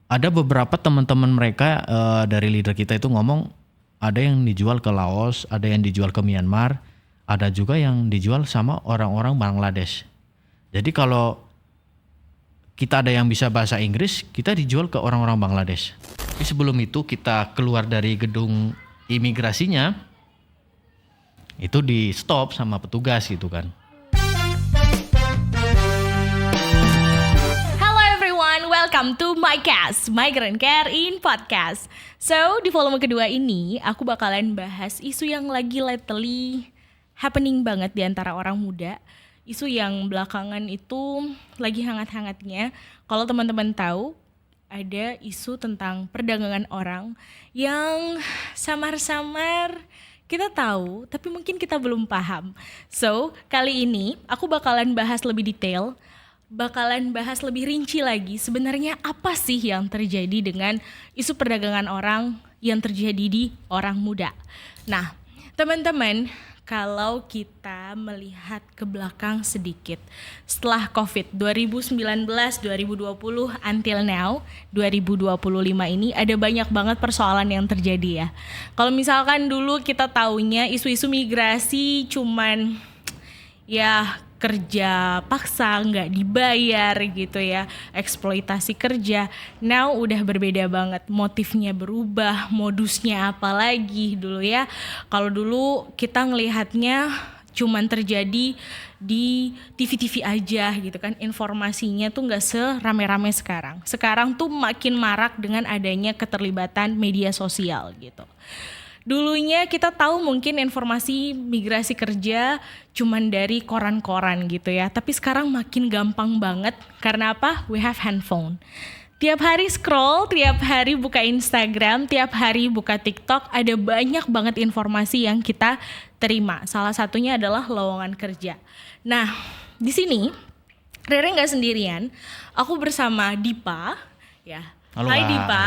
ada beberapa teman-teman mereka dari leader kita itu ngomong ada yang dijual ke Laos, ada yang dijual ke Myanmar, ada juga yang dijual sama orang-orang Bangladesh. Jadi kalau kita ada yang bisa bahasa Inggris, kita dijual ke orang-orang Bangladesh. Tapi sebelum itu kita keluar dari gedung imigrasinya, itu di stop sama petugas gitu kan. Welcome to my cast, Migrant Care in Podcast. So, di volume kedua ini, aku bakalan bahas isu yang lagi lately happening banget di antara orang muda. Isu yang belakangan itu lagi hangat-hangatnya. Kalau teman-teman tahu, ada isu tentang perdagangan orang yang samar-samar kita tahu, tapi mungkin kita belum paham. So, kali ini aku bakalan bahas lebih detail, bakalan bahas lebih rinci lagi sebenarnya apa sih yang terjadi dengan isu perdagangan orang yang terjadi di orang muda. Nah, teman-teman, kalau kita melihat ke belakang sedikit, setelah COVID 2019, 2020 until now 2025 ini ada banyak banget persoalan yang terjadi ya. Kalau misalkan dulu kita taunya isu-isu migrasi cuman ya kerja paksa, nggak dibayar gitu ya, eksploitasi kerja. Now udah berbeda banget, motifnya berubah, modusnya apa lagi dulu ya. Kalau dulu kita ngelihatnya cuman terjadi di TV-TV aja gitu kan, informasinya tuh nggak serame-rame sekarang. Sekarang tuh makin marak dengan adanya keterlibatan media sosial gitu. Dulunya kita tahu mungkin informasi migrasi kerja cuman dari koran-koran gitu ya. Tapi sekarang makin gampang banget karena apa? We have handphone. Tiap hari scroll, tiap hari buka Instagram, tiap hari buka TikTok, ada banyak banget informasi yang kita terima. Salah satunya adalah lowongan kerja. Nah, di sini Rere nggak sendirian. Aku bersama Dipa, ya. Halo, Hai Dipa.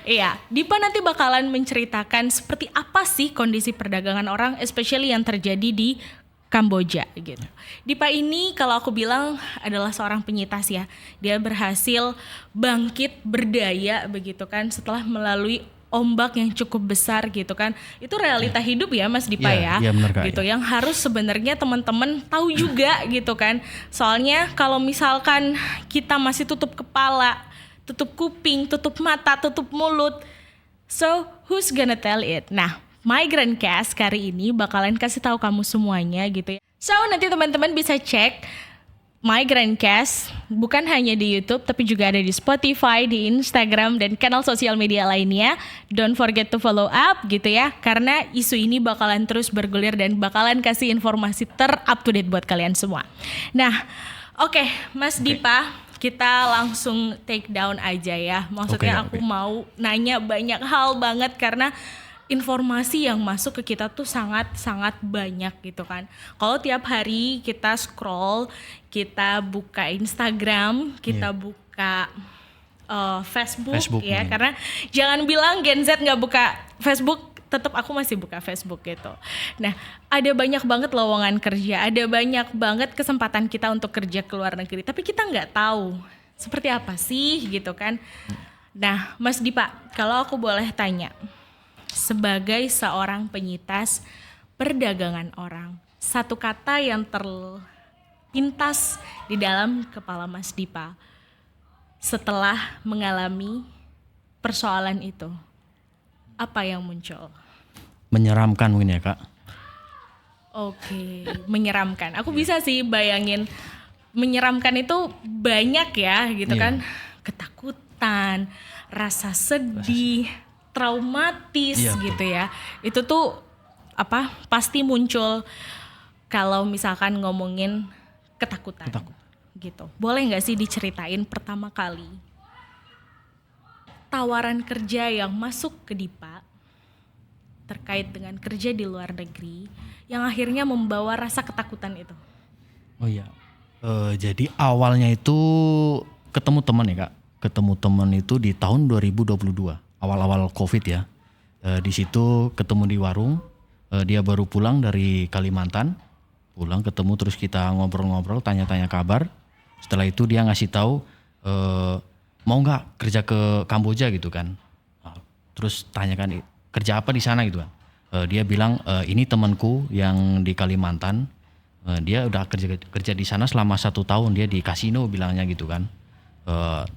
Iya, Dipa nanti bakalan menceritakan seperti apa sih kondisi perdagangan orang, especially yang terjadi di Kamboja gitu. Dipa ini kalau aku bilang adalah seorang penyitas ya. Dia berhasil bangkit berdaya begitu kan setelah melalui ombak yang cukup besar gitu kan. Itu realita hidup ya Mas Dipa ya. Iya benar Kak. Gitu yang harus sebenarnya teman-teman tahu juga gitu kan. Soalnya kalau misalkan kita masih tutup kepala, tutup kuping, tutup mata, tutup mulut. So, who's gonna tell it? Nah, Migrant Cast kali ini bakalan kasih tahu kamu semuanya gitu ya. So, nanti teman-teman bisa cek Migrant Cast bukan hanya di YouTube tapi juga ada di Spotify, di Instagram dan kanal sosial media lainnya. Don't forget to follow up gitu ya. Karena isu ini bakalan terus bergulir dan bakalan kasih informasi ter-up to date buat kalian semua. Nah, oke, Mas Dipa, kita langsung take down aja ya. Maksudnya aku mau nanya banyak hal banget karena informasi yang masuk ke kita tuh sangat-sangat banyak gitu kan. Kalau tiap hari kita scroll, kita buka Instagram, kita buka Facebook ya. Karena jangan bilang Gen Z nggak buka Facebook, tetap aku masih buka Facebook gitu. Nah, ada banyak banget lowongan kerja, ada banyak banget kesempatan kita untuk kerja ke luar negeri, tapi kita nggak tahu seperti apa sih gitu kan. Nah, Mas Dipa, kalau aku boleh tanya, sebagai seorang penyitas perdagangan orang, satu kata yang terlintas di dalam kepala Mas Dipa setelah mengalami persoalan itu, apa yang muncul? Menyeramkan mungkin ya Kak. Oke, menyeramkan. Aku bisa sih bayangin menyeramkan itu banyak ya gitu kan. Ketakutan, rasa sedih, traumatis gitu ya. Itu tuh pasti muncul kalau misalkan ngomongin ketakutan. Gitu. Boleh nggak sih diceritain pertama kali tawaran kerja yang masuk ke Dipa terkait dengan kerja di luar negeri yang akhirnya membawa rasa ketakutan itu? Oh iya, jadi awalnya itu ketemu teman ya Kak. Ketemu teman itu di tahun 2022, awal-awal COVID ya. Di situ ketemu di warung, dia baru pulang dari Kalimantan. Pulang ketemu terus kita ngobrol-ngobrol, tanya-tanya kabar. Setelah itu dia ngasih tahu mau nggak kerja ke Kamboja gitu kan. Terus tanyakan kerja apa di sana gitu kan. Dia bilang ini temanku yang di Kalimantan, dia udah kerja di sana selama 1 tahun, dia di kasino bilangnya gitu kan.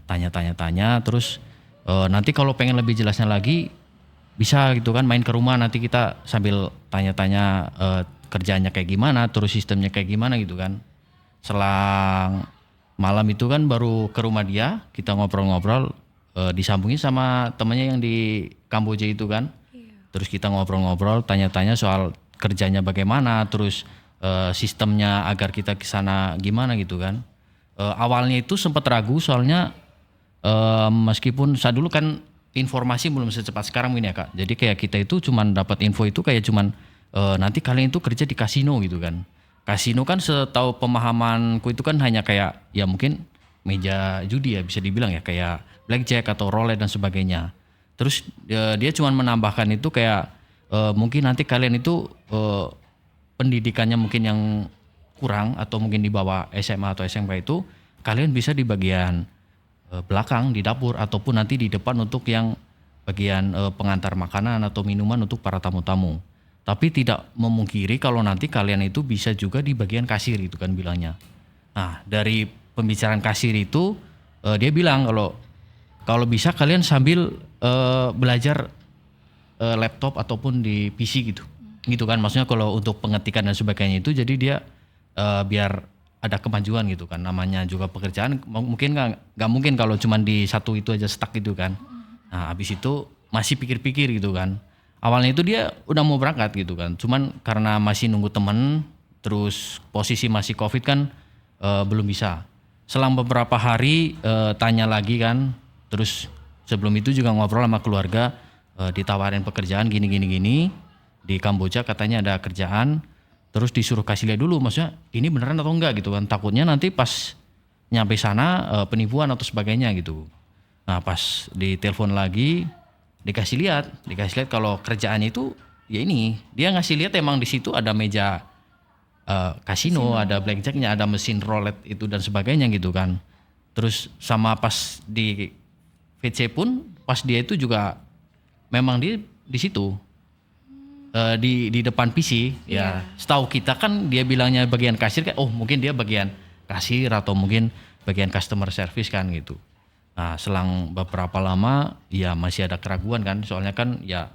Tanya terus nanti kalau pengen lebih jelasnya lagi bisa gitu kan main ke rumah, nanti kita sambil tanya-tanya kerjaannya kayak gimana, terus sistemnya kayak gimana gitu kan. Selang malam itu kan baru ke rumah dia, kita ngobrol-ngobrol, disambungin sama temannya yang di Kamboja itu kan. Terus kita ngobrol-ngobrol, tanya-tanya soal kerjanya bagaimana, terus sistemnya agar kita ke sana gimana gitu kan. Awalnya itu sempat ragu soalnya meskipun saat dulu kan informasi belum secepat sekarang ini ya Kak. Jadi kayak kita itu cuman dapat info itu kayak cuman nanti kalian itu kerja di kasino gitu kan. Kasino kan setahu pemahamanku itu kan hanya kayak ya mungkin meja judi ya bisa dibilang ya, kayak blackjack atau roulette dan sebagainya. Terus dia cuman menambahkan itu kayak mungkin nanti kalian itu pendidikannya mungkin yang kurang atau mungkin di bawah SMA atau SMK itu kalian bisa di bagian belakang di dapur ataupun nanti di depan untuk yang bagian pengantar makanan atau minuman untuk para tamu-tamu. Tapi tidak memungkiri kalau nanti kalian itu bisa juga di bagian kasir itu kan bilangnya. Nah dari pembicaraan kasir itu dia bilang kalau bisa kalian sambil belajar laptop ataupun di PC gitu kan, maksudnya kalau untuk pengetikan dan sebagainya itu jadi dia biar ada kemajuan gitu kan, namanya juga pekerjaan mungkin nggak mungkin kalau cuman di satu itu aja stuck gitu kan. Nah habis itu masih pikir-pikir gitu kan, awalnya itu dia udah mau berangkat gitu kan, cuman karena masih nunggu temen, terus posisi masih COVID kan belum bisa. Selang beberapa hari tanya lagi kan, terus sebelum itu juga ngobrol sama keluarga, ditawarin pekerjaan gini di Kamboja, katanya ada kerjaan. Terus disuruh kasih lihat dulu, maksudnya ini beneran atau enggak gitu kan, takutnya nanti pas nyampe sana penipuan atau sebagainya gitu. Nah pas ditelepon lagi dikasih lihat kalau kerjaannya itu ya ini, dia ngasih lihat emang di situ ada meja kasino, ada blackjacknya, ada mesin roulette itu dan sebagainya gitu kan. Terus sama pas di VC pun pas dia itu juga memang dia di situ. Di depan PC ya. Setahu kita kan dia bilangnya bagian kasir kan, oh mungkin dia bagian kasir atau mungkin bagian customer service kan gitu. Nah selang beberapa lama ya masih ada keraguan kan, soalnya kan ya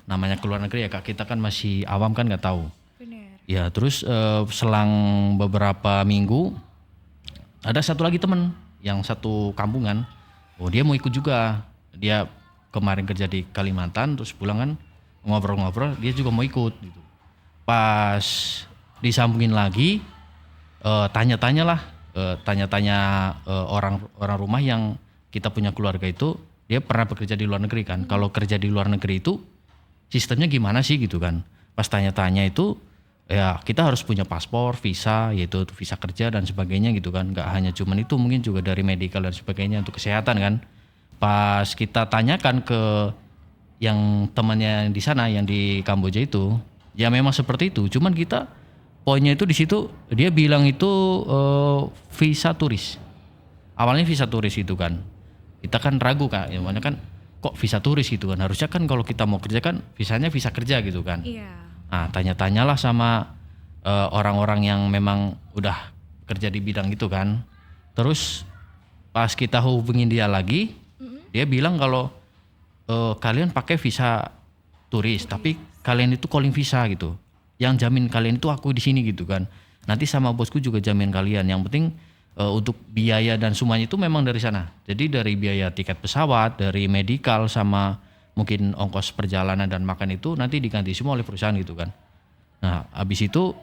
namanya keluar negeri ya Kak, kita kan masih awam kan nggak tahu. Benar. Ya terus selang beberapa minggu ada satu lagi teman yang satu kampungan, oh dia mau ikut juga, dia kemarin kerja di Kalimantan terus pulang kan, ngobrol-ngobrol dia juga mau ikut gitu. Pas disambungin lagi tanya-tanya orang rumah yang kita punya keluarga itu, dia pernah bekerja di luar negeri kan. Kalau kerja di luar negeri itu sistemnya gimana sih gitu kan. Pas tanya-tanya itu ya kita harus punya paspor, visa, yaitu visa kerja dan sebagainya gitu kan. Gak hanya cuman itu, mungkin juga dari medical dan sebagainya untuk kesehatan kan. Pas kita tanyakan ke yang temannya di sana yang di Kamboja itu, ya memang seperti itu. Cuman kita poinnya itu di situ dia bilang itu visa turis. Awalnya visa turis itu kan. Kita kan ragu Kak, yang mana kan kok visa turis gitu kan. Harusnya kan kalau kita mau kerja kan visanya visa kerja gitu kan. Iya. Nah, tanya-tanyalah sama orang-orang yang memang udah kerja di bidang itu kan. Terus pas kita hubungin dia lagi, dia bilang kalau kalian pakai visa turis, tapi kalian itu calling visa gitu. Yang jamin kalian itu aku di sini gitu kan. Nanti sama bosku juga jamin kalian. Yang penting untuk biaya dan semuanya itu memang dari sana. Jadi dari biaya tiket pesawat, dari medical sama mungkin ongkos perjalanan dan makan itu nanti diganti semua oleh perusahaan gitu kan. Nah, habis itu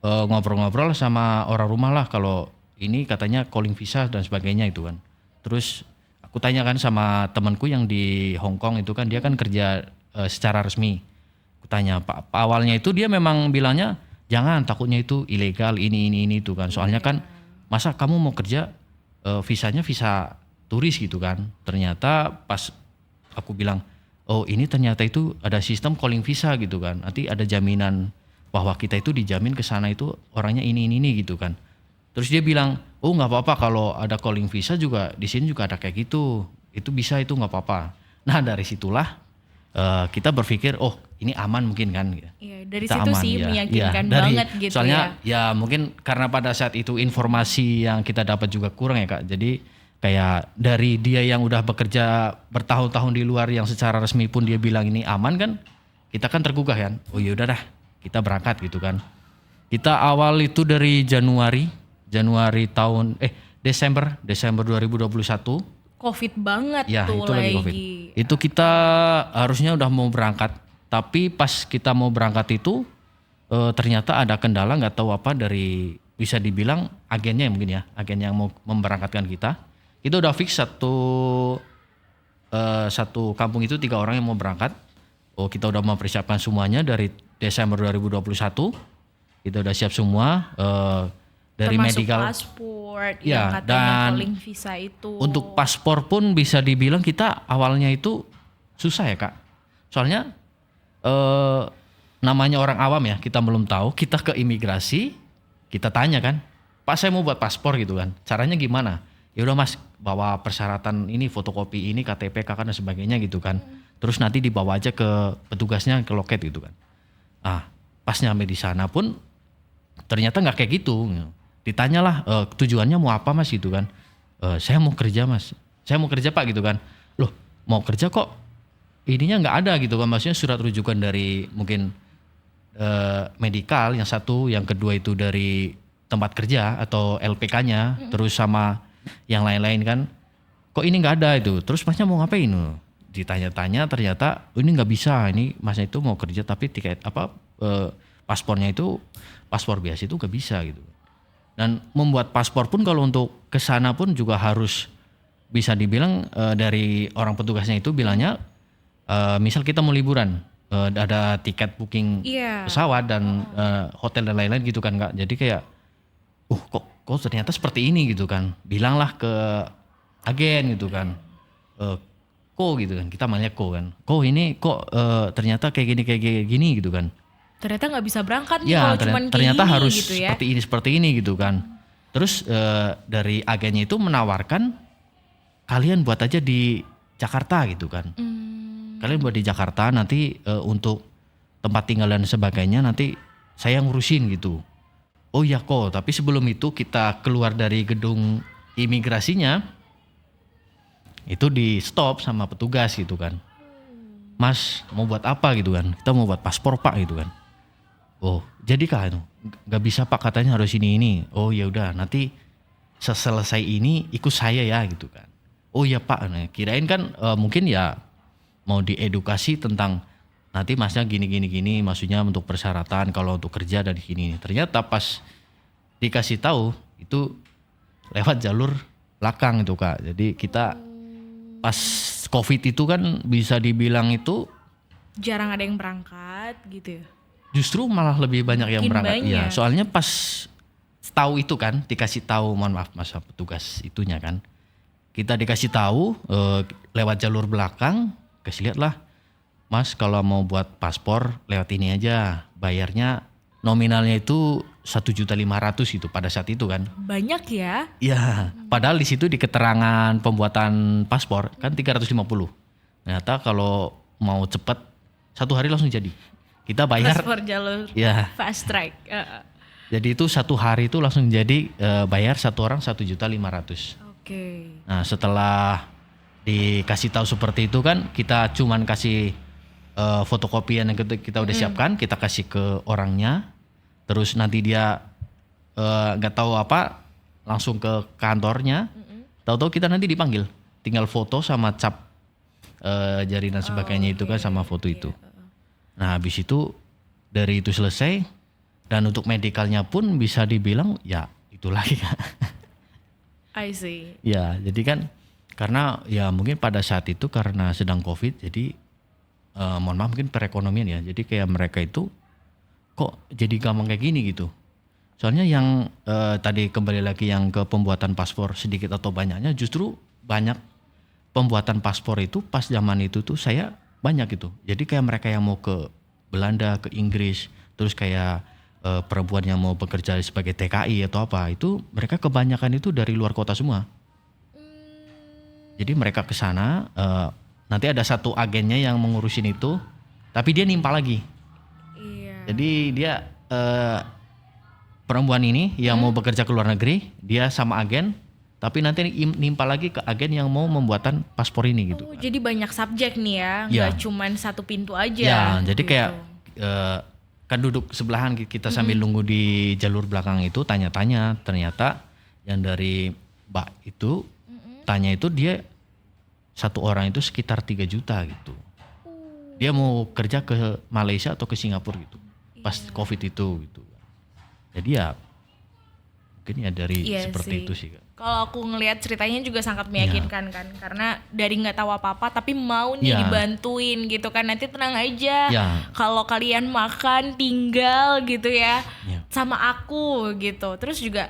ngobrol-ngobrol sama orang rumah lah kalau ini katanya calling visa dan sebagainya itu kan. Terus aku tanyakan sama temanku yang di Hong Kong itu kan, dia kan kerja secara resmi. Aku tanya Pak, awalnya itu dia memang bilangnya jangan, takutnya itu ilegal ini itu kan. Soalnya kan masa kamu mau kerja visanya visa turis gitu kan. Ternyata pas aku bilang, oh ini ternyata itu ada sistem calling visa gitu kan. Nanti ada jaminan bahwa kita itu dijamin ke sana itu orangnya ini gitu kan. Terus dia bilang, oh nggak apa-apa kalau ada calling visa juga di sini juga ada kayak gitu. Itu bisa, itu nggak apa-apa. Nah dari situlah kita berpikir, oh ini aman mungkin kan. Iya, dari Kita situ aman, sih ya. meyakinkan Ya, dari, banget gitu soalnya ya mungkin karena pada saat itu informasi yang kita dapat juga kurang ya Kak. Jadi kayak dari dia yang udah bekerja bertahun-tahun di luar yang secara resmi pun dia bilang ini aman kan. Kita kan tergugah kan. Oh ya udah dah, kita berangkat gitu kan. Kita awal itu dari Desember 2021. COVID banget Ya, tuh itu lagi lagi. Covid. Itu kita harusnya udah mau berangkat, tapi pas kita mau berangkat itu ternyata ada kendala nggak tahu apa dari bisa dibilang agennya mungkin ya, agen yang mau memberangkatkan kita. Itu udah fix satu kampung itu 3 orang yang mau berangkat. Oh, kita udah mempersiapkan semuanya dari Desember 2021. Kita udah siap semua dari Termasuk medical. paspor Ya, yang katanya dan calling visa itu. Untuk paspor pun bisa dibilang kita awalnya itu susah ya Kak. Soalnya namanya orang awam ya, kita belum tahu. Kita ke imigrasi, kita tanya kan, Pak saya mau buat paspor gitu kan. Caranya gimana? Ya udah Mas, bawa persyaratan ini, fotokopi ini, KTP, KK dan sebagainya gitu kan. Terus nanti dibawa aja ke petugasnya ke loket gitu kan. Ah, pas nyampe di sana pun ternyata nggak kayak gitu. Ditanyalah tujuannya mau apa Mas gitu kan. Saya mau kerja Mas. Saya mau kerja Pak gitu kan. Loh, mau kerja kok ininya nggak ada gitu kan. Maksudnya surat rujukan dari mungkin medikal yang satu, yang kedua itu dari tempat kerja atau LPK-nya, terus sama yang lain-lain kan. Kok ini nggak ada itu? Terus Masnya mau ngapain? Ditanya-tanya ternyata ini nggak bisa. Ini Masnya itu mau kerja tapi tiket paspornya itu paspor biasa itu nggak bisa gitu. Dan membuat paspor pun kalau untuk kesana pun juga harus bisa dibilang dari orang petugasnya itu bilangnya misal kita mau liburan ada tiket booking Iya. pesawat dan hotel dan lain-lain gitu kan Kak. Jadi kayak kok ternyata seperti ini gitu kan. Bilanglah ke agen gitu kan. Kok gitu kan. Kita manggilnya kok kan. Kok ini kok ternyata kayak gini gitu kan. Ternyata nggak bisa berangkat nih Ya, kalau cuman kayak ternyata gini harus gitu ya. seperti ini gitu kan. Terus dari agennya itu menawarkan kalian buat aja di Jakarta gitu kan. Kalian buat di Jakarta nanti untuk tempat tinggal dan sebagainya nanti saya ngurusin gitu. Oh iya kok, tapi sebelum itu kita keluar dari gedung imigrasinya itu di stop sama petugas gitu kan. Mas mau buat apa gitu kan? Kita mau buat paspor Pak gitu kan. Oh, jadi kah itu? Gak bisa Pak katanya harus ini. Oh ya udah nanti selesai ini ikut saya ya gitu kan. Oh ya Pak, nah, kirain kan mungkin ya mau diedukasi tentang nanti Masnya gini maksudnya untuk persyaratan kalau untuk kerja dari sini. Ternyata pas dikasih tahu itu lewat jalur belakang itu Kak. Jadi kita pas COVID itu kan bisa dibilang itu Jarang ada yang berangkat gitu ya. justru malah lebih banyak yang Makin berangkat. Iya, banyak. soalnya pas tahu itu kan dikasih tahu, mohon maaf masa petugas itunya kan. Kita dikasih tahu lewat jalur belakang, kasih lihat lah. Mas kalau mau buat paspor lewat ini aja, bayarnya nominalnya itu 1.500.000 itu pada saat itu kan. Banyak ya. Iya, padahal di situ di keterangan pembuatan paspor kan 350. Ternyata kalau mau cepet 1 hari langsung jadi. Kita bayar. Paspor jalur Ya, fast track. jadi itu 1 hari itu langsung jadi bayar satu orang 1.500.000. Oke. Nah setelah dikasih tahu seperti itu kan kita cuman kasih fotokopian yang kita udah siapkan, kita kasih ke orangnya. Terus nanti dia nggak tahu apa langsung ke kantornya. Tahu-tahu kita nanti dipanggil, tinggal foto sama cap jari dan sebagainya itu kan sama foto itu. Nah habis itu dari itu selesai dan untuk medikalnya pun bisa dibilang ya itu lagi Kak. I see. Ya jadi kan karena ya mungkin pada saat itu karena sedang COVID jadi mohon maaf mungkin perekonomian ya. Jadi kayak mereka itu kok jadi gampang kayak gini gitu. Soalnya yang tadi kembali lagi yang ke pembuatan paspor sedikit atau banyaknya justru banyak pembuatan paspor itu pas zaman itu tuh saya banyak gitu. Jadi kayak mereka yang mau ke Belanda, ke Inggris, terus kayak perempuan yang mau bekerja sebagai TKI atau apa, itu mereka kebanyakan itu dari luar kota semua. Jadi mereka ke sana, nanti ada satu agennya yang mengurusin itu, tapi dia nimpa lagi. Iya. Jadi dia perempuan ini yang mau bekerja ke luar negeri, dia sama agen, tapi nanti nimpa lagi ke agen yang mau membuatan paspor ini gitu. Oh, jadi banyak subjek nih ya, Ya. nggak cuman satu pintu aja. Ya, jadi gitu. kayak kan duduk sebelahan kita sambil nunggu di jalur belakang itu tanya-tanya, ternyata yang dari Mbak itu tanya itu dia satu orang itu sekitar 3 juta gitu. Dia mau kerja ke Malaysia atau ke Singapura gitu. Pas Covid itu gitu. Jadi ya mungkin ya dari Iya seperti sih. itu sih Kak. Kalau aku ngelihat ceritanya juga sangat meyakinkan kan, karena dari nggak tahu apa-apa tapi mau nih Ya. dibantuin gitu kan, nanti tenang aja. Ya. Kalau kalian makan tinggal gitu ya, Ya. sama aku gitu. Terus juga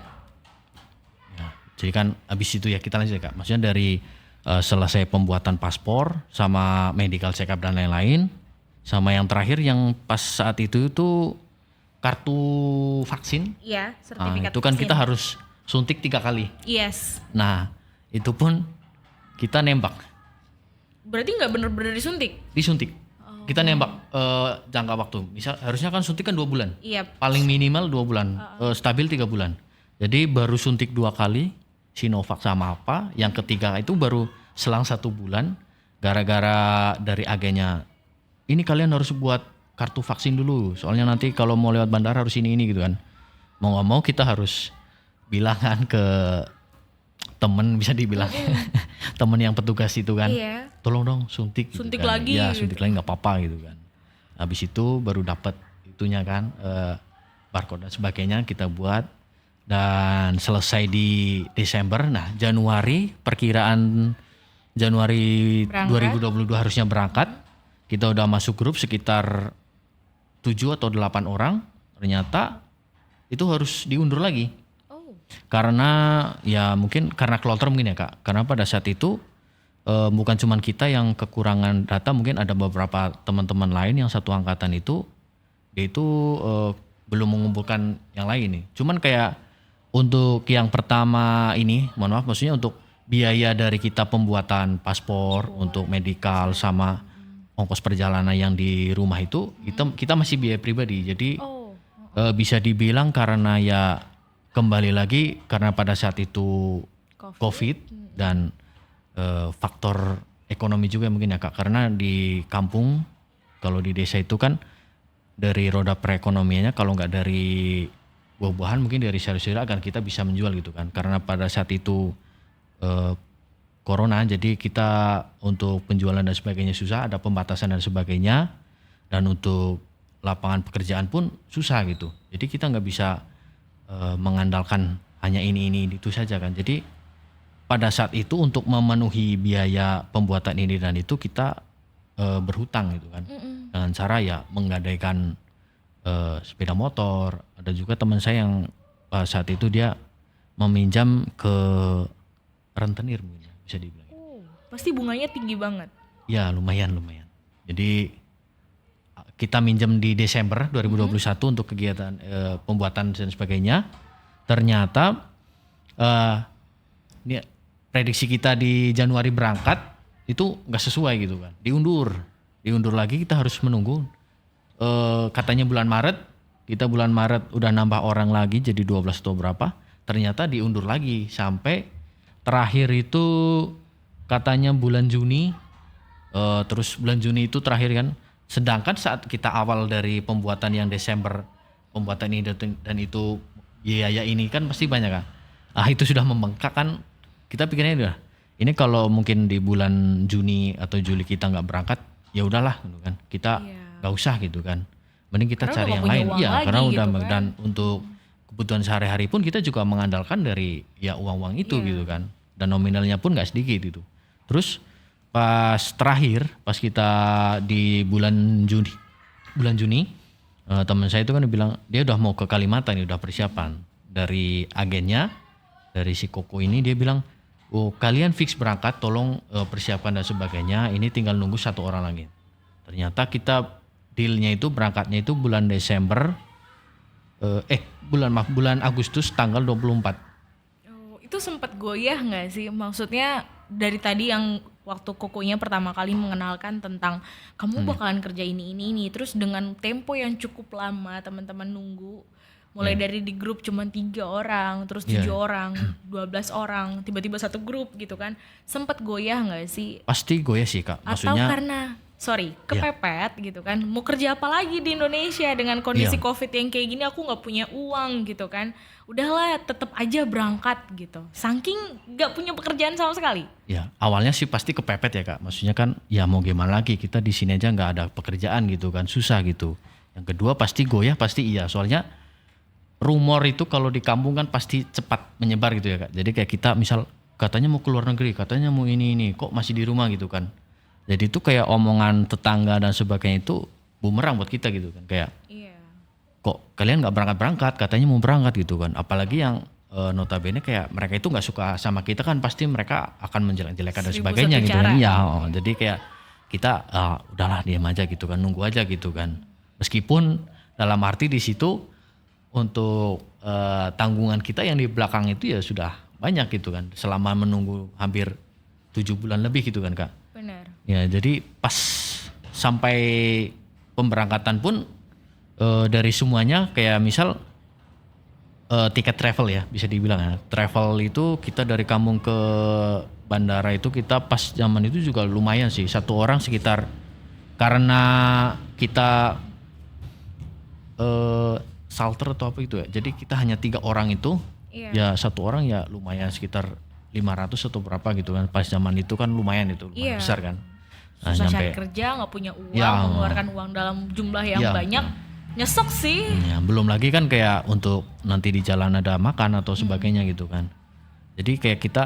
Ya, jadi kan abis itu ya kita lanjut ya Kak. Maksudnya dari selesai pembuatan paspor sama medical check up dan lain-lain, sama yang terakhir yang pas saat itu kartu vaksin. ya Nah, sertifikat itu kan vaksin. kita harus suntik 3 kali. Yes. Nah itu pun kita nembak, Berarti nggak bener-bener disuntik? disuntik. Kita nembak jangka waktu. Misal harusnya kan suntik kan 2 bulan. Iya. Paling minimal 2 bulan, stabil 3 bulan. Jadi baru suntik 2 kali, Sinovac sama apa, yang ketiga itu baru selang 1 bulan, gara-gara dari agennya, ini kalian harus buat kartu vaksin dulu, soalnya nanti kalau mau lewat bandara harus ini gitu kan. Mau gak mau kita harus bilang kan ke temen, bisa dibilang, temen yang petugas itu kan, Iya. tolong dong suntik. gitu Suntik kan. lagi Ya gitu. suntik lagi nggak apa-apa gitu kan. Habis itu baru dapat itunya kan, barcode dan sebagainya kita buat. Dan selesai di Desember. Nah Januari, perkiraan Januari Berangkat. 2022 harusnya berangkat. Kita udah masuk grup sekitar 7 atau 8 orang. Ternyata itu harus diundur lagi. Oh. Karena ya mungkin karena kloter mungkin ya Kak. Karena pada saat itu bukan cuman kita yang kekurangan data, mungkin ada beberapa teman-teman lain yang satu angkatan itu, dia itu belum mengumpulkan yang lain nih. Cuman kayak untuk yang pertama ini, mohon maaf, maksudnya untuk biaya dari kita pembuatan paspor, untuk medical sama ongkos perjalanan yang di rumah itu, kita masih biaya pribadi. Jadi Oh. bisa dibilang karena ya kembali lagi karena pada saat itu COVID dan faktor ekonomi juga mungkin ya Kak. Karena di kampung, kalau di desa itu kan dari roda perekonomiannya kalau nggak dari buah-buahan mungkin dari sayur-sayuran akan kita bisa menjual gitu kan. Karena pada saat itu corona, jadi kita untuk penjualan dan sebagainya susah, ada pembatasan dan sebagainya, dan untuk lapangan pekerjaan pun susah gitu. Jadi kita nggak bisa mengandalkan hanya ini itu saja kan. Jadi pada saat itu untuk memenuhi biaya pembuatan ini dan itu kita berhutang gitu kan, dengan cara ya menggadaikan sepeda motor. Ada juga teman saya yang saat itu dia meminjam ke rentenir mungkin ya, bisa dibilang. Oh, pasti bunganya tinggi banget. Ya lumayan. Jadi kita minjem di Desember 2021 untuk kegiatan pembuatan dan sebagainya. Ternyata ini prediksi kita di Januari berangkat itu nggak sesuai gitu kan. Diundur lagi, kita harus menunggu. Katanya bulan Maret, kita bulan Maret udah nambah orang lagi jadi 12 atau berapa. Ternyata diundur lagi sampai terakhir itu katanya bulan Juni. Terus bulan Juni itu terakhir kan. Sedangkan saat kita awal dari pembuatan yang Desember, pembuatan ini dan itu biaya ini kan pasti banyak kan. Ah itu sudah membengkak kan, kita pikirnya udah ini kalau mungkin di bulan Juni atau Juli kita nggak berangkat ya udahlah gitu kan, kita nggak usah gitu kan, mending kita Karena cari udah yang nggak lain. punya Iya uang karena lagi udah gitu kan. dan untuk kebutuhan sehari-hari pun kita juga mengandalkan dari ya uang itu gitu kan, dan nominalnya pun nggak sedikit itu. Terus pas terakhir, pas kita di bulan Juni, teman saya itu kan bilang dia udah mau ke Kalimantan, udah persiapan dari agennya, dari si Koko ini dia bilang, oh kalian fix berangkat, tolong persiapkan dan sebagainya, ini tinggal nunggu 1 orang lagi. Ternyata kita dealnya itu berangkatnya itu bulan Desember, bulan Agustus tanggal 24. Oh, itu sempat goyah nggak sih? Maksudnya dari tadi yang waktu kokonya pertama kali mengenalkan tentang kamu bakalan kerja ini, terus dengan tempo yang cukup lama teman-teman nunggu, mulai dari di grup cuma 3 orang, terus 7 orang, 12 orang, tiba-tiba satu grup gitu kan, sempat goyah nggak sih? Pasti goyah sih Kak, Atau maksudnya karena kepepet gitu kan, mau kerja apa lagi di Indonesia dengan kondisi COVID yang kayak gini, aku nggak punya uang gitu kan, udahlah tetap aja berangkat gitu, saking nggak punya pekerjaan sama sekali. ya awalnya sih pasti kepepet ya Kak, maksudnya kan ya mau gimana lagi, kita di sini aja nggak ada pekerjaan gitu kan, susah gitu. Yang kedua pasti goyah, pasti iya, soalnya rumor itu kalau di kampung kan pasti cepat menyebar gitu ya Kak. Jadi kayak kita misal katanya mau keluar negeri, katanya mau ini kok masih di rumah gitu kan. Jadi itu kayak omongan tetangga dan sebagainya itu bumerang buat kita gitu kan. Kayak Iya. kok kalian nggak berangkat-berangkat, katanya mau berangkat gitu kan. Apalagi yang notabene kayak mereka itu nggak suka sama kita kan, pasti mereka akan menjelek-jelekan dan 1001 sebagainya gitu cara. kan. Iya, jadi kayak kita udahlah diam aja gitu kan, nunggu aja gitu kan. Meskipun dalam arti di situ untuk tanggungan kita yang di belakang itu ya sudah banyak gitu kan. Selama menunggu hampir 7 bulan lebih gitu kan Kak. Benar. Ya jadi pas sampai pemberangkatan pun dari semuanya kayak misal tiket travel ya bisa dibilang ya. Travel itu kita dari kampung ke bandara itu kita pas zaman itu juga lumayan sih. Satu orang sekitar, karena kita salter atau apa itu ya. Jadi kita hanya 3 orang itu, Iya. ya satu orang ya lumayan sekitar 500 atau berapa gitu kan. Pas zaman itu kan lumayan itu, lumayan Iya. besar kan. Nah, Susah nyampe cari kerja, nggak punya uang, Ya. mengeluarkan uang dalam jumlah yang Ya. banyak, nyesek sih. ya, belum lagi kan kayak untuk nanti di jalan ada makan atau sebagainya gitu kan. Jadi kayak kita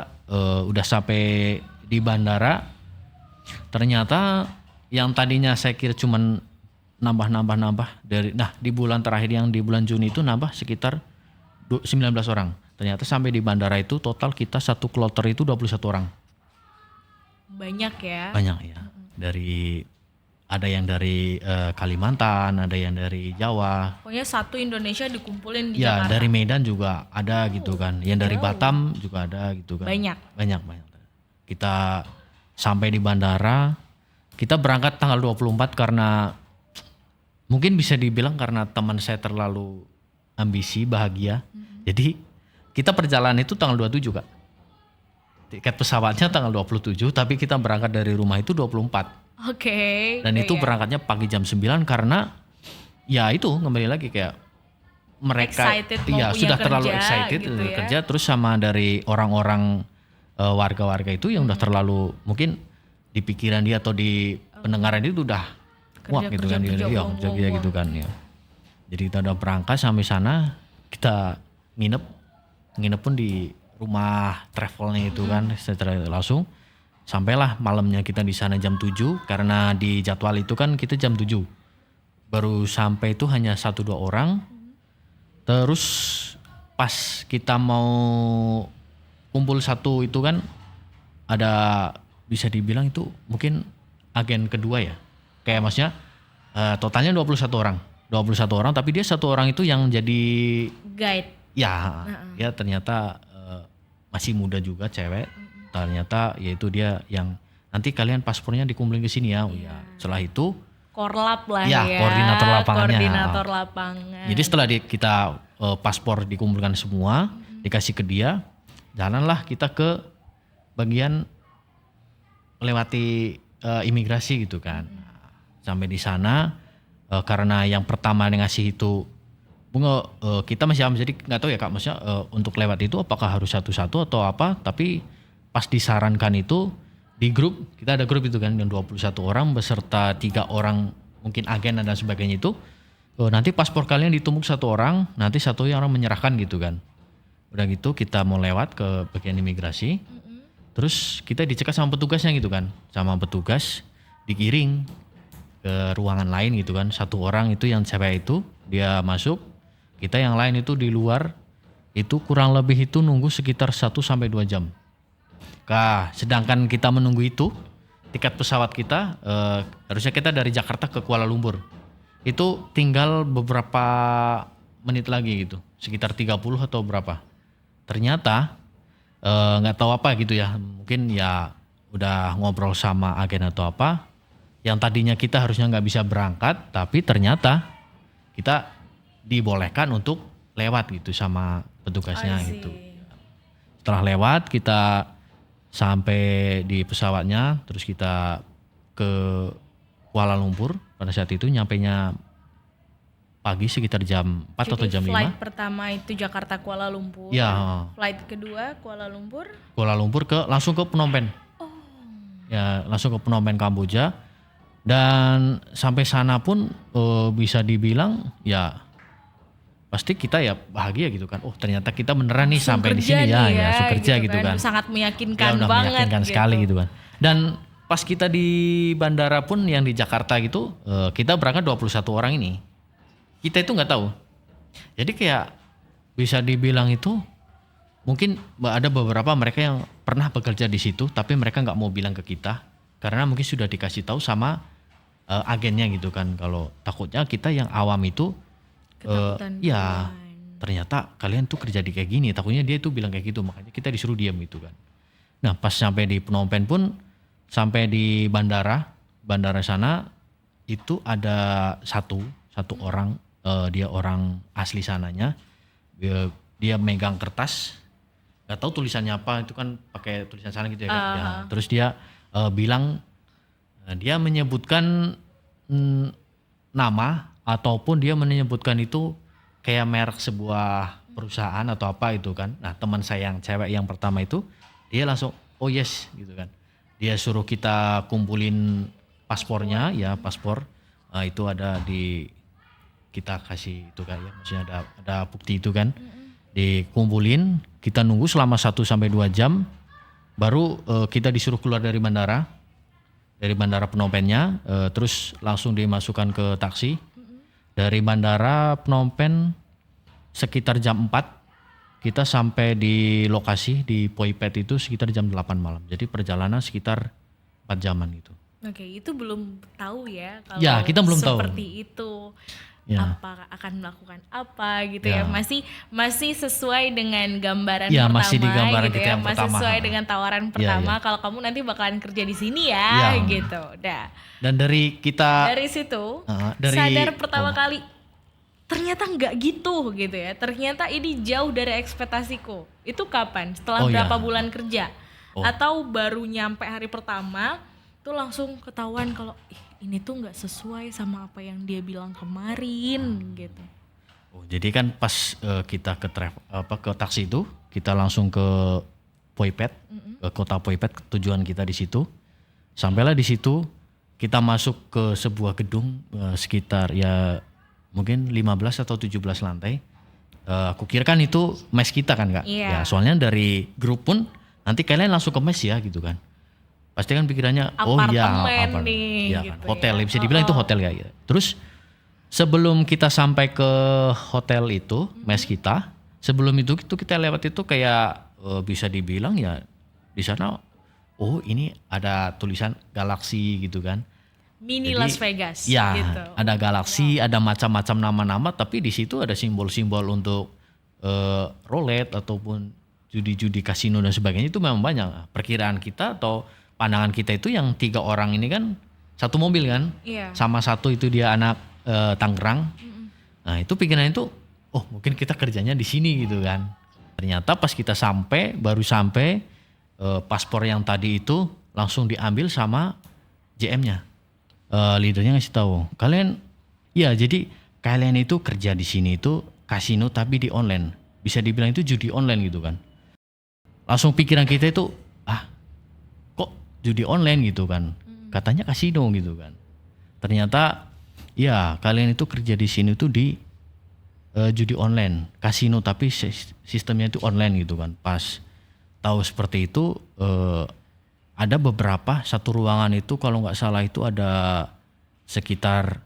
udah sampai di bandara, ternyata yang tadinya saya kira cuman nambah dari di bulan terakhir yang di bulan Juni itu nambah sekitar 19 orang. Ternyata sampai di bandara itu total kita satu kloter itu 21 orang. Banyak ya. Banyak ya. Ada yang dari Kalimantan, ada yang dari Jawa. Pokoknya satu Indonesia dikumpulin di Ya, Jakarta. dari Medan juga ada gitu kan. Yang dari Batam juga ada gitu kan. Banyak. Banyak. Kita sampai di bandara, kita berangkat tanggal 24 karena mungkin bisa dibilang karena teman saya terlalu ambisi, bahagia. Jadi kita perjalanan itu tanggal 27 Kak. Tiket pesawatnya tanggal 27 tapi kita berangkat dari rumah itu 24. Oke. Dan itu berangkatnya pagi jam 9 karena ya itu kembali lagi kayak mereka Excited mau ya punya sudah terlalu kerja excited gitu ya. kerja, terus sama dari orang-orang warga-warga itu yang udah terlalu mungkin di pikiran dia atau di pendengaran dia itu udah wah gitu kan dia kerja gitu kan ya. Jadi kita udah berangkat sampai sana, kita nginep pun di rumah travelnya itu kan secara langsung. Sampailah malamnya kita di sana jam 7 karena di jadwal itu kan kita jam 7. Baru sampai itu hanya 1-2 orang. Terus pas kita mau kumpul satu itu kan ada bisa dibilang itu mungkin agen kedua ya. Kayak maksudnya totalnya 21 orang. 21 orang tapi dia satu orang itu yang jadi guide. ya dia ternyata masih muda juga cewek. Ternyata yaitu dia yang nanti kalian paspornya dikumpulin ke sini ya. Ya. Setelah itu Korlap lah ya, ya. koordinator lapangannya. Koordinator lapangan. jadi setelah kita paspor dikumpulkan semua, dikasih ke dia, jalanlah kita ke bagian melewati imigrasi gitu kan. Sampai di sana karena yang pertama yang ngasih itu kita masih jadi nggak tahu ya Kak, maksudnya untuk lewat itu apakah harus satu-satu atau apa, tapi pas disarankan itu di grup, kita ada grup itu kan yang 21 orang beserta 3 orang mungkin agen dan sebagainya itu, nanti paspor kalian ditumbuk 1 orang, nanti 1 orang menyerahkan gitu kan. Udah gitu kita mau lewat ke bagian imigrasi, terus kita dicegat sama petugasnya gitu kan, sama petugas digiring ke ruangan lain gitu kan. 1 orang itu yang cewek itu dia masuk, kita yang lain itu di luar, itu kurang lebih itu nunggu sekitar 1-2 jam. Nah, sedangkan kita menunggu itu, tiket pesawat kita, harusnya kita dari Jakarta ke Kuala Lumpur. Itu tinggal beberapa menit lagi gitu, sekitar 30 atau berapa. Ternyata nggak tahu apa gitu ya, mungkin ya udah ngobrol sama agen atau apa, yang tadinya kita harusnya nggak bisa berangkat, tapi ternyata kita dibolehkan untuk lewat gitu sama petugasnya I see. gitu. Setelah lewat kita sampai di pesawatnya, terus kita ke Kuala Lumpur. Pada saat itu nyampainya pagi sekitar jam 4 atau Jadi jam 5. flight pertama itu Jakarta Kuala Lumpur. Ya, Flight kedua Kuala Lumpur. Kuala Lumpur langsung ke Phnom Penh. Ya, langsung ke Phnom Penh Kamboja. Dan sampai sana pun bisa dibilang ya pasti kita ya bahagia gitu kan. Oh, ternyata kita beneran nih sampai di sini ya, langsung kerja gitu kan. Sangat Ya meyakinkan udah banget meyakinkan gitu. sekali gitu kan. Dan pas kita di bandara pun yang di Jakarta gitu, kita berangkat 21 orang ini. Kita itu nggak tahu. Jadi kayak bisa dibilang itu mungkin ada beberapa mereka yang pernah bekerja di situ, tapi mereka nggak mau bilang ke kita karena mungkin sudah dikasih tahu sama agennya gitu kan. Kalau takutnya kita yang awam itu, Ketakutan ya duluan. ternyata kalian tuh kerja di kayak gini. Takutnya dia tuh bilang kayak gitu, makanya kita disuruh diam gitu kan. Nah pas sampai di Phnom Penh pun, sampai di bandara sana itu ada satu orang, dia orang asli sananya, dia megang kertas, nggak tahu tulisannya apa, itu kan pakai tulisan sana gitu ya kan. Ya, terus dia bilang, dia menyebutkan nama ataupun dia menyebutkan itu kayak merek sebuah perusahaan atau apa itu kan. Nah teman saya yang cewek yang pertama itu dia langsung oh yes gitu kan. Dia suruh kita kumpulin paspornya, ya paspor. Itu ada di kita kasih itu kan ya, maksudnya ada bukti itu kan. Dikumpulin, kita nunggu selama 1-2 jam, baru kita disuruh keluar dari bandara Phnom Penh-nya, terus langsung dimasukkan ke taksi. Dari bandara Phnom Penh sekitar jam 4. Kita sampai di lokasi di Phoi Phet itu sekitar jam 8 malam. Jadi perjalanan sekitar 4 jaman gitu. Oke, itu belum tahu ya kalau Ya, kita belum tahu. seperti itu. Ya. Apa akan melakukan apa gitu ya. Ya. Masih sesuai dengan gambaran Ya, pertama masih di gambaran gitu kita ya. yang Masih pertama. sesuai dengan tawaran Ya, pertama ya. kalau kamu nanti bakalan kerja di sini ya, Ya. gitu. Dah. Dan dari kita Dari situ dari sadar pertama kali ternyata nggak gitu ya. Ternyata ini jauh dari ekspektasiku. Itu kapan? Setelah Oh, berapa ya. bulan kerja? Oh. Atau baru nyampe hari pertama tuh langsung ketahuan kalau ini tuh nggak sesuai sama apa yang dia bilang kemarin gitu. Oh, jadi kan pas kita ke taksi itu, kita langsung ke Phoi Phet, ke kota Phoi Phet, tujuan kita di situ. Sampailah di situ, kita masuk ke sebuah gedung sekitar ya mungkin 15 atau 17 lantai. Aku kira kan itu mes kita kan Kak. Iya. Ya, soalnya dari grup pun nanti kalian langsung ke mes ya gitu kan. Pasti kan pikirannya Apartemen nih, ya, gitu kan, hotel ya. bisa dibilang itu hotel kayak gitu. Terus sebelum kita sampai ke hotel itu, mes kita, sebelum itu kita lewat itu kayak bisa dibilang ya di sana oh ini ada tulisan Galaxy gitu kan. Mini Jadi, Las Vegas ya, gitu. ada Galaxy, ada macam-macam nama-nama, tapi di situ ada simbol-simbol untuk roulette ataupun judi-judi kasino dan sebagainya itu memang banyak. Perkiraan kita atau pandangan kita itu yang 3 orang ini kan satu mobil kan, Iya. sama satu itu dia anak Tangerang. Nah itu pikiran itu, oh mungkin kita kerjanya di sini gitu kan. Ternyata pas kita baru sampai paspor yang tadi itu langsung diambil sama JM-nya. Leadernya ngasih tahu kalian ya jadi kalian itu kerja di sini itu kasino tapi di online, bisa dibilang itu judi online gitu kan. Langsung pikiran kita itu kok judi online gitu kan, katanya kasino gitu kan. Ternyata ya kalian itu kerja di sini tuh di judi online kasino tapi sistemnya itu online gitu kan. Pas tahu seperti itu ada beberapa, satu ruangan itu kalau nggak salah itu ada sekitar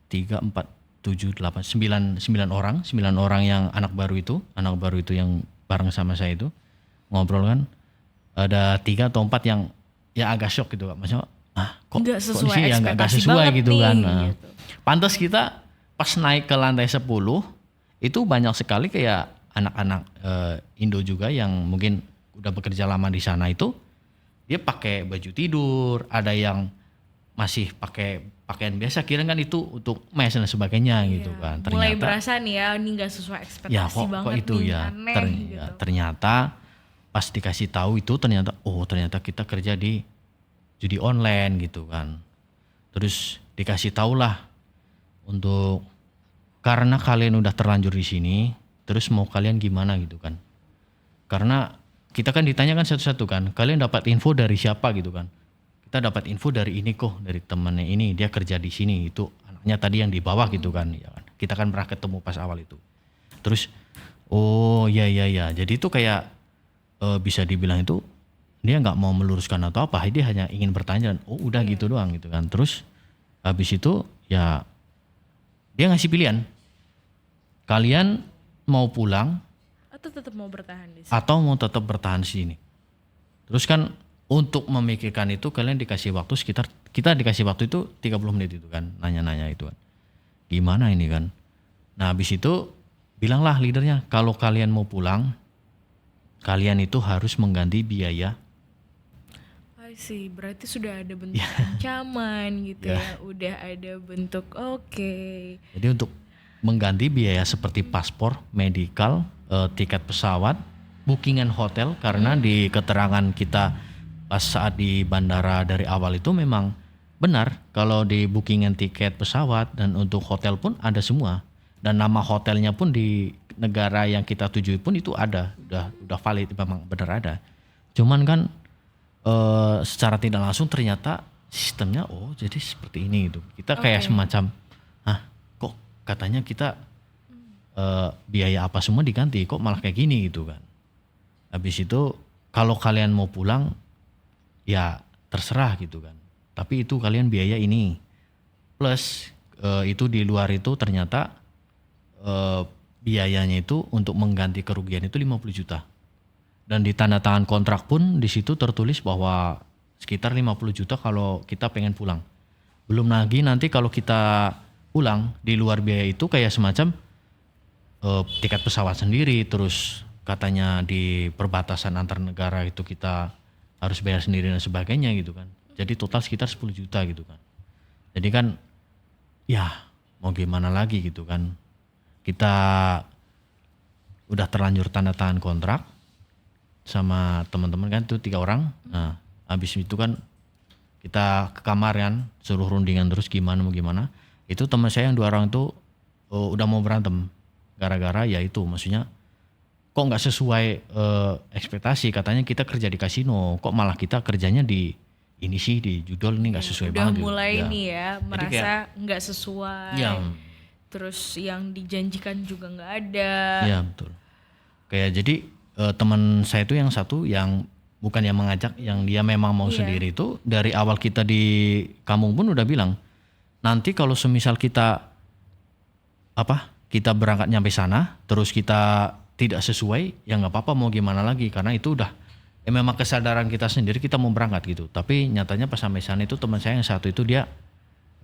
3, 4, 7, 8, 9 orang yang anak baru itu yang bareng sama saya itu ngobrol kan. Ada 3 atau 4 yang ya agak shock gitu Kak. Maksudnya kok Nggak di sesuai sini ya nggak ekspektasi sesuai banget gitu nih, kan. gitu. Pantas kita pas naik ke lantai 10 itu banyak sekali kayak anak-anak Indo juga yang mungkin udah bekerja lama di sana itu dia pakai baju tidur, ada yang masih pakai pakaian biasa, kira kan itu untuk mes dan sebagainya gitu kan. Mulai berasa nih ya, ini nggak sesuai ekspektasi ya kok banget itu nih, ya aneh gitu. ternyata pas dikasih tahu itu ternyata kita kerja di judi online gitu kan. Terus dikasih tahu lah untuk karena kalian udah terlanjur di sini, terus mau kalian gimana gitu kan. Karena kita kan ditanyakan satu-satu kan, kalian dapat info dari siapa gitu kan. Kita dapat info dari ini kok, dari temennya ini, dia kerja di sini, itu anaknya tadi yang di bawah gitu kan. Ya kan. Kita kan pernah ketemu pas awal itu. Terus oh ya, jadi itu kayak bisa dibilang itu dia nggak mau meluruskan atau apa, dia hanya ingin bertanya, oh udah gitu doang gitu kan. Terus habis itu ya dia ngasih pilihan, kalian mau pulang Atau tetap mau bertahan di sini? atau mau tetap bertahan di sini. Terus kan untuk memikirkan itu kalian dikasih waktu sekitar, kita dikasih waktu itu 30 menit itu kan, nanya-nanya itu kan. Gimana ini kan. Nah habis itu bilanglah leadernya, kalau kalian mau pulang, kalian itu harus mengganti biaya. Sih, berarti sudah ada bentuk ancaman gitu ya, udah ada bentuk Jadi untuk mengganti biaya seperti paspor, medical, tiket pesawat, bookingan hotel, karena di keterangan kita pas saat di bandara dari awal itu memang benar kalau di bookingan tiket pesawat dan untuk hotel pun ada semua, dan nama hotelnya pun di negara yang kita tuju pun itu ada, udah valid, memang benar ada. Cuman kan secara tidak langsung ternyata sistemnya jadi seperti ini gitu. Kita kayak semacam kok katanya kita biaya apa semua diganti, kok malah kayak gini gitu kan. Habis itu kalau kalian mau pulang ya terserah gitu kan, tapi itu kalian biaya ini plus itu di luar itu ternyata biayanya itu untuk mengganti kerugian itu 50 juta. Dan di tanda tangan kontrak pun di situ tertulis bahwa sekitar 50 juta kalau kita pengen pulang. Belum lagi nanti kalau kita pulang di luar biaya itu kayak semacam tiket pesawat sendiri, terus katanya di perbatasan antar negara itu kita harus bayar sendiri dan sebagainya gitu kan. Jadi total sekitar 10 juta gitu kan. Jadi kan ya mau gimana lagi gitu kan. Kita udah terlanjur tanda tangan kontrak sama teman-teman kan, itu 3 orang. Nah habis itu kan kita ke kamar kan, suruh rundingan terus gimana mau gimana. Itu teman saya yang 2 orang itu udah mau berantem gara-gara ya itu, maksudnya kok nggak sesuai ekspektasi. Katanya kita kerja di kasino, kok malah kita kerjanya di ini sih di judol, ini nggak sesuai banget. Udah mulai gitu. nih ya merasa nggak sesuai. Terus yang dijanjikan juga nggak ada. Iya betul. Kayak jadi teman saya itu yang satu yang bukan yang mengajak, yang dia memang mau sendiri itu dari awal kita di kampung pun udah bilang, nanti kalau semisal kita kita berangkat nyampe sana terus kita tidak sesuai ya nggak apa-apa, mau gimana lagi, karena itu udah memang kesadaran kita sendiri kita mau berangkat gitu. Tapi nyatanya pas sampai sana itu teman saya yang satu itu dia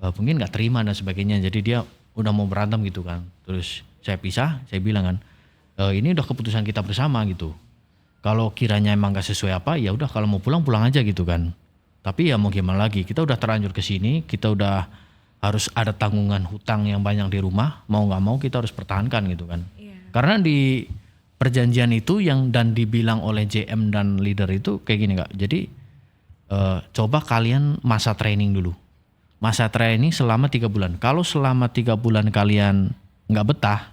mungkin nggak terima dan sebagainya, jadi dia udah mau berantem gitu kan. Terus saya pisah, saya bilang kan ini udah keputusan kita bersama gitu. Kalau kiranya emang gak sesuai apa, ya udah kalau mau pulang pulang aja gitu kan. Tapi ya mau gimana lagi, kita udah terlanjur ke sini, kita udah harus ada tanggungan hutang yang banyak di rumah, mau nggak mau kita harus pertahankan gitu kan. Karena di perjanjian itu yang dan dibilang oleh JM dan leader itu kayak gini Kak. Jadi coba kalian masa training dulu. Masa training selama 3 bulan. Kalau selama 3 bulan kalian nggak betah,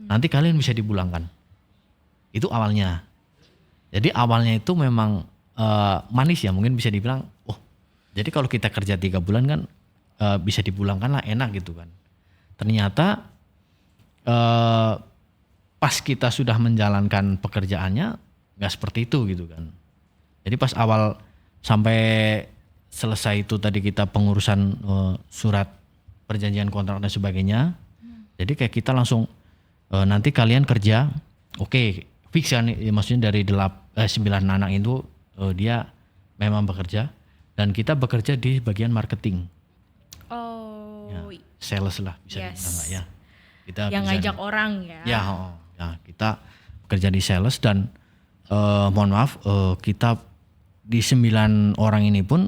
nanti kalian bisa dipulangkan. Itu awalnya. Jadi awalnya itu memang manis ya, mungkin bisa dibilang, jadi kalau kita kerja 3 bulan kan bisa dipulangkan lah, enak gitu kan. Ternyata pas kita sudah menjalankan pekerjaannya nggak seperti itu gitu kan. Jadi pas awal sampai selesai itu tadi kita pengurusan surat perjanjian kontrak dan sebagainya. Jadi kayak kita langsung nanti kalian kerja, fix kan, maksudnya dari 9 anak itu dia memang bekerja dan kita bekerja di bagian marketing. Oh, ya, sales lah bisa dibilang ya. Kita yang kerja ngajak orang ya. Ya, kita kerja di sales dan mohon maaf kita di 9 orang ini pun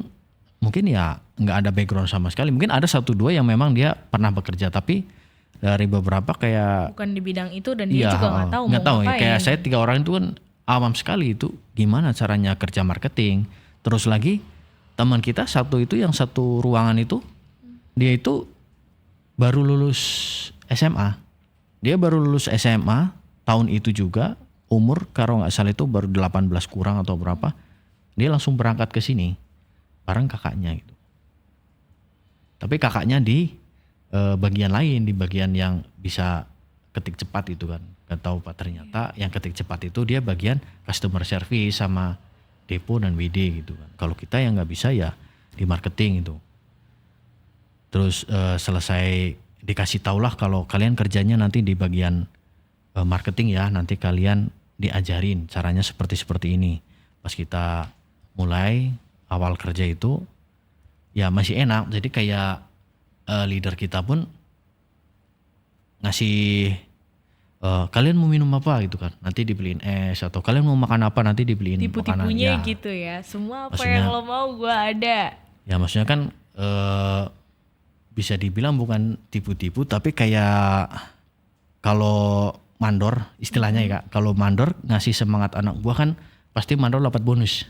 mungkin ya nggak ada background sama sekali. Mungkin ada 1-2 yang memang dia pernah bekerja, tapi dari beberapa kayak Bukan di bidang itu dan dia juga nggak tahu nggak mau tahu. ngapain. Kayak saya 3 orang itu kan awam sekali itu gimana caranya kerja marketing. Terus lagi teman kita satu itu yang satu ruangan itu dia itu baru lulus SMA. Dia baru lulus SMA tahun itu juga, umur kalau nggak salah itu baru 18 kurang atau berapa. Dia langsung berangkat ke sini bareng kakaknya gitu. Tapi kakaknya di bagian lain, di bagian yang bisa ketik cepat itu kan. Gak tahu Pak, ternyata yang ketik cepat itu dia bagian customer service sama depo dan WD gitu kan. Kalau kita yang nggak bisa ya di marketing itu. Terus selesai dikasih taulah kalau kalian kerjanya nanti di bagian marketing ya, nanti kalian diajarin caranya seperti ini. Pas kita mulai awal kerja itu ya masih enak, jadi kayak leader kita pun ngasih kalian mau minum apa gitu kan, nanti dibeliin es, atau kalian mau makan apa nanti dibeliin makanan. Tipu-tipunya Ya. gitu ya, semua apa Maksudnya- yang lo mau gue ada. Ya maksudnya kan bisa dibilang bukan tipu-tipu, tapi kayak kalau mandor istilahnya ya Kak, kalau mandor ngasih semangat anak buah kan pasti mandor dapat bonus.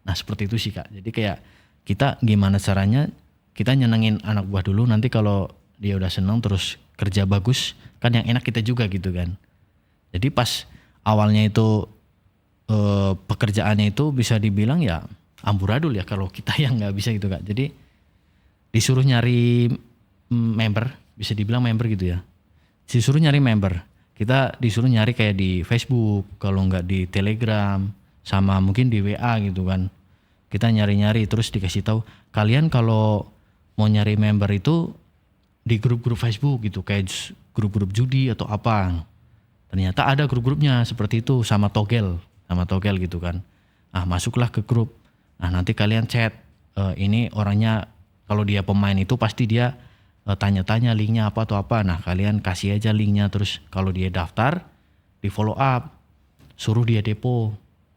Nah seperti itu sih Kak, jadi kayak kita gimana caranya kita nyenengin anak buah dulu, nanti kalau dia udah seneng terus kerja bagus kan yang enak kita juga gitu kan. Jadi pas awalnya itu pekerjaannya itu bisa dibilang ya amburadul ya kalau kita yang nggak bisa gitu Kak. Jadi disuruh nyari member, bisa dibilang member gitu ya. Disuruh nyari member. Kita disuruh nyari kayak di Facebook, kalau nggak di Telegram, sama mungkin di WA gitu kan. Kita nyari-nyari terus dikasih tahu, kalian kalau mau nyari member itu di grup-grup Facebook gitu, kayak grup-grup judi atau apa. Ternyata ada grup-grupnya seperti itu sama togel gitu kan. Nah masuklah ke grup. Nah nanti kalian chat, ini orangnya kalau dia pemain itu pasti dia tanya-tanya linknya apa atau apa. Nah kalian kasih aja linknya, terus kalau dia daftar di follow up, suruh dia depo.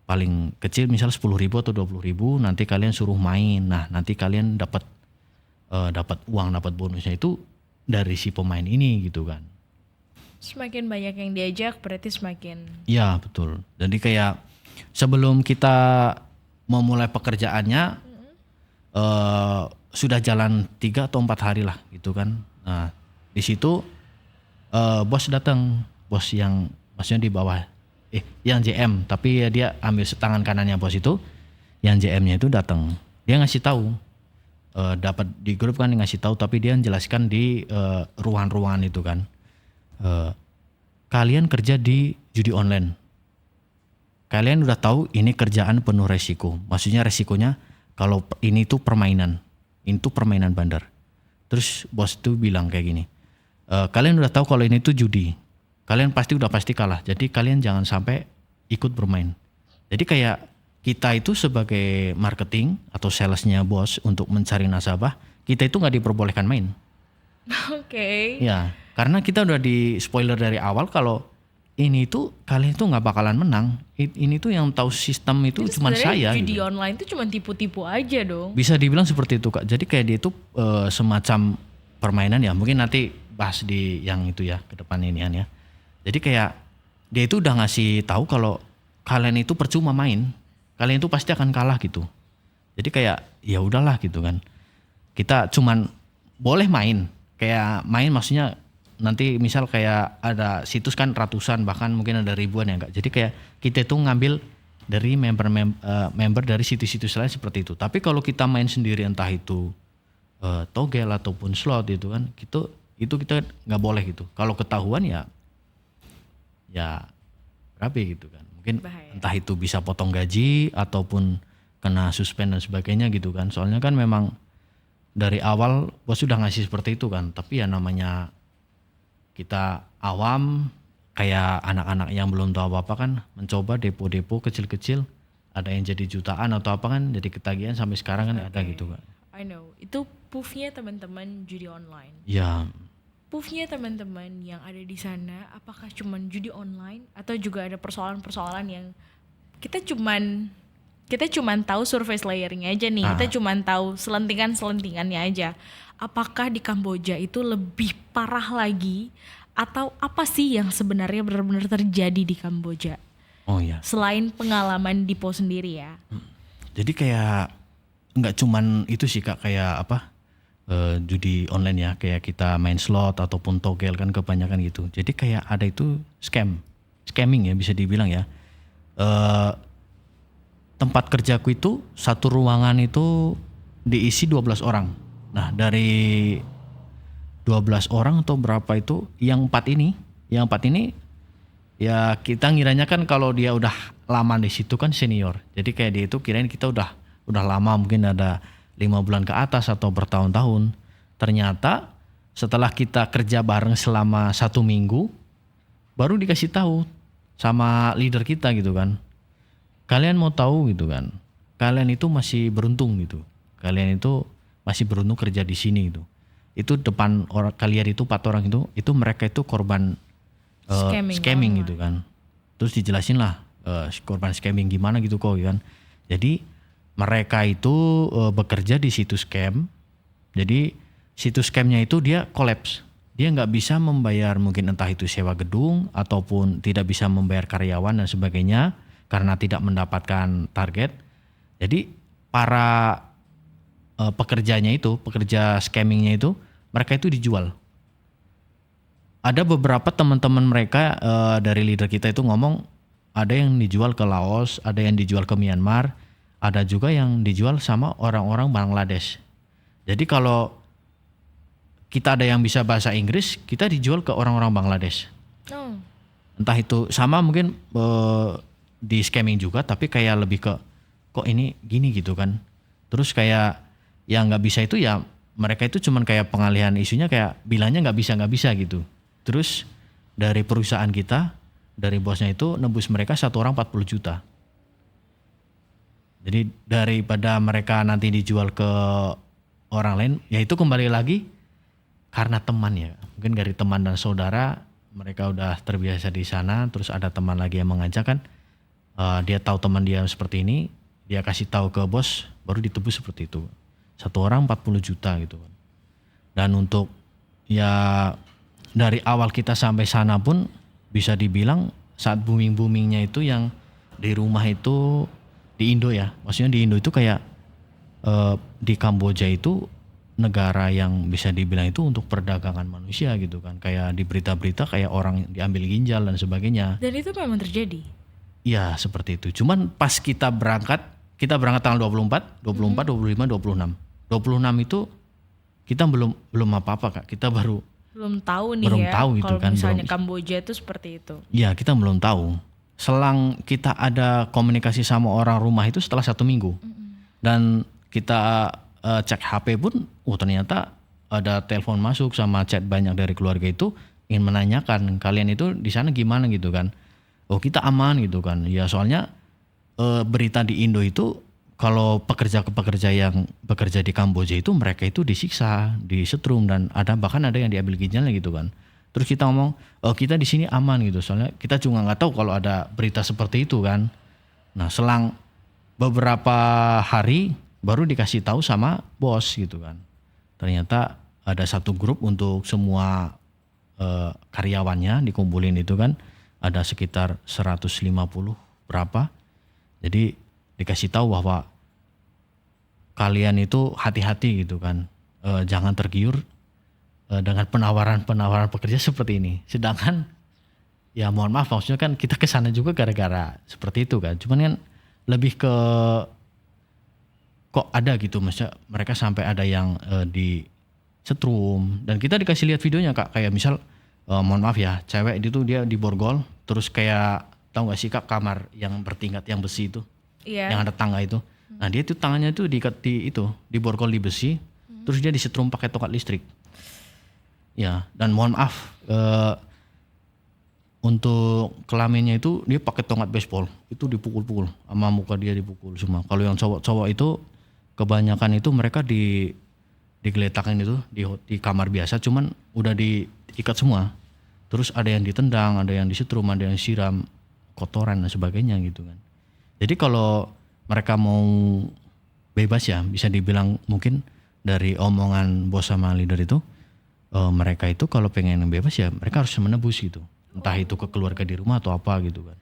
Paling kecil misal 10.000 atau 20.000, nanti kalian suruh main. Nah nanti kalian dapat uang, dapat bonusnya itu dari si pemain ini gitu kan. Semakin banyak yang diajak berarti semakin. Iya betul. Jadi kayak sebelum kita memulai pekerjaannya sudah jalan 3 atau 4 hari lah gitu kan. Nah di situ bos datang, bos yang maksudnya di bawah, yang JM, tapi ya dia ambil tangan kanannya bos itu, yang JM-nya itu datang. Dia ngasih tahu, dapat di grup kan ngasih tahu, tapi dia menjelaskan di ruangan-ruangan itu kan. Kalian kerja di judi online. Kalian udah tahu ini kerjaan penuh resiko. Maksudnya resikonya kalau ini tuh permainan. Ini tuh permainan bandar. Terus bos itu bilang kayak gini. Kalian udah tahu kalau ini tuh judi. Kalian udah pasti kalah. Jadi kalian jangan sampai ikut bermain. Jadi kayak kita itu sebagai marketing atau salesnya bos untuk mencari nasabah, kita itu nggak diperbolehkan main. Oke. Ya, karena kita udah di spoiler dari awal kalau ini tuh kalian tuh nggak bakalan menang. Ini tuh yang tahu sistem itu cuma saya. Judi Gitu. online itu cuma tipu-tipu aja dong. Bisa dibilang seperti itu Kak. Jadi kayak dia itu semacam permainan ya. Mungkin nanti bahas di yang itu ya ke depan ini ya. Jadi kayak dia itu udah ngasih tahu kalau kalian itu percuma main. Kalian itu pasti akan kalah gitu. Jadi kayak ya udahlah gitu kan. Kita cuman boleh main. Kayak main maksudnya nanti misal kayak ada situs kan ratusan bahkan mungkin ada ribuan ya Kak. Jadi kayak kita itu ngambil dari member dari situs-situs lain seperti itu. Tapi kalau kita main sendiri entah itu togel ataupun slot gitu kan, itu kita nggak boleh gitu. Kalau ketahuan ya rapi gitu kan. Mungkin Bahaya. entah itu bisa potong gaji ataupun kena suspend dan sebagainya gitu kan. Soalnya kan memang dari awal bos sudah ngasih seperti itu kan. Tapi ya namanya kita awam kayak anak-anak yang belum tahu apa-apa kan mencoba depo-depo kecil-kecil, ada yang jadi jutaan atau apa kan, jadi ketagihan sampai sekarang kan ada gitu kan. I know. Itu puffnya teman-teman judi online. Ya Puffnya teman-teman yang ada di sana, apakah cuman judi online atau juga ada persoalan-persoalan yang kita cuman tahu surface layernya aja nih, kita cuman tahu selentingan-selentingannya aja. Apakah di Kamboja itu lebih parah lagi atau apa sih yang sebenarnya benar-benar terjadi di Kamboja? Oh iya. Selain pengalaman Dipo sendiri ya. Jadi kayak nggak cuman itu sih Kak, kayak apa judi online ya, kayak kita main slot ataupun togel kan kebanyakan gitu. Jadi kayak ada itu scamming ya bisa dibilang ya. Tempat kerjaku itu satu ruangan itu diisi 12 orang. Nah dari 12 orang atau berapa itu yang empat ini ya kita ngiranya kan kalau dia udah lama di situ kan senior. Jadi kayak dia itu kirain kita udah lama, mungkin ada 5 bulan ke atas atau bertahun-tahun. Ternyata setelah kita kerja bareng selama 1 minggu baru dikasih tahu sama leader kita gitu kan. Kalian mau tahu gitu kan. Kalian itu masih beruntung gitu. Kalian itu masih beruntung kerja di sini gitu. Itu depan orang kalian itu 4 orang itu mereka itu korban scamming gitu kan. Terus dijelasin lah korban scamming gimana gitu kok kan. Jadi mereka itu bekerja di situs scam. Jadi situs scamnya itu dia kolaps. Dia nggak bisa membayar mungkin entah itu sewa gedung ataupun tidak bisa membayar karyawan dan sebagainya karena tidak mendapatkan target. Jadi para pekerja scammingnya itu mereka itu dijual. Ada beberapa teman-teman mereka dari leader kita itu ngomong ada yang dijual ke Laos, ada yang dijual ke Myanmar, ada juga yang dijual sama orang-orang Bangladesh. Jadi kalau kita ada yang bisa bahasa Inggris, kita dijual ke orang-orang Bangladesh. Entah itu sama mungkin di scamming juga, tapi kayak lebih ke kok ini gini gitu kan. Terus kayak yang nggak bisa itu ya mereka itu cuman kayak pengalihan isunya kayak bilangnya nggak bisa gitu. Terus dari perusahaan kita, dari bosnya itu nebus mereka satu orang 40 juta. Jadi daripada mereka nanti dijual ke orang lain, ya itu kembali lagi karena teman ya. Mungkin dari teman dan saudara mereka udah terbiasa di sana, terus ada teman lagi yang mengajak kan. Dia tahu teman dia seperti ini, dia kasih tahu ke bos, baru ditebus seperti itu. Satu orang 40 juta gitu kan. Dan untuk ya dari awal kita sampai sana pun bisa dibilang saat boomingnya itu yang di rumah itu di Indo ya. Maksudnya di Indo itu kayak di Kamboja itu negara yang bisa dibilang itu untuk perdagangan manusia gitu kan. Kayak di berita-berita kayak orang diambil ginjal dan sebagainya. Dan itu memang terjadi? Iya seperti itu. Cuman pas kita berangkat tanggal 24, 25, 26. 26 itu kita belum apa-apa Kak. Kita belum tahu gitu kalau kan. Misalnya Kamboja itu seperti itu. Iya kita belum tahu. Selang kita ada komunikasi sama orang rumah itu setelah 1 minggu. Dan kita cek HP pun ternyata ada telepon masuk sama chat banyak dari keluarga itu ingin menanyakan kalian itu di sana gimana gitu kan. Oh kita aman gitu kan. Ya soalnya berita di Indo itu kalau pekerja yang bekerja di Kamboja itu mereka itu disiksa, disetrum dan bahkan ada yang diambil ginjalnya gitu kan. Terus kita ngomong, kita di sini aman gitu. Soalnya kita juga nggak tahu kalau ada berita seperti itu kan. Nah selang beberapa hari baru dikasih tahu sama bos gitu kan. Ternyata ada satu grup untuk semua karyawannya dikumpulin itu kan. Ada sekitar 150 berapa. Jadi dikasih tahu bahwa kalian itu hati-hati gitu kan. Jangan tergiur dengan penawaran pekerja seperti ini. Sedangkan ya mohon maaf maksudnya kan kita kesana juga gara-gara seperti itu kan. Cuman kan lebih ke kok ada gitu maksudnya mereka sampai ada yang di setrum dan kita dikasih lihat videonya Kak kayak misal mohon maaf ya cewek itu dia diborgol terus kayak tahu gak sih Kak kamar yang bertingkat yang besi itu yang ada tangga itu. Nah dia itu tangannya itu diikat diborgol di besi terus dia disetrum pakai tongkat listrik. Ya dan mohon maaf untuk kelaminnya itu dia pakai tongkat baseball itu dipukul-pukul sama muka dia dipukul semua. Kalau yang cowok-cowok itu kebanyakan itu mereka digeletakin itu di kamar biasa cuman udah diikat semua. Terus ada yang ditendang, ada yang disetrum, ada yang siram kotoran dan sebagainya gitu kan. Jadi kalau mereka mau bebas ya, bisa dibilang mungkin dari omongan bos sama leader itu, mereka itu kalau pengen bebas ya mereka harus menebus gitu. Entah itu ke keluarga di rumah atau apa gitu kan.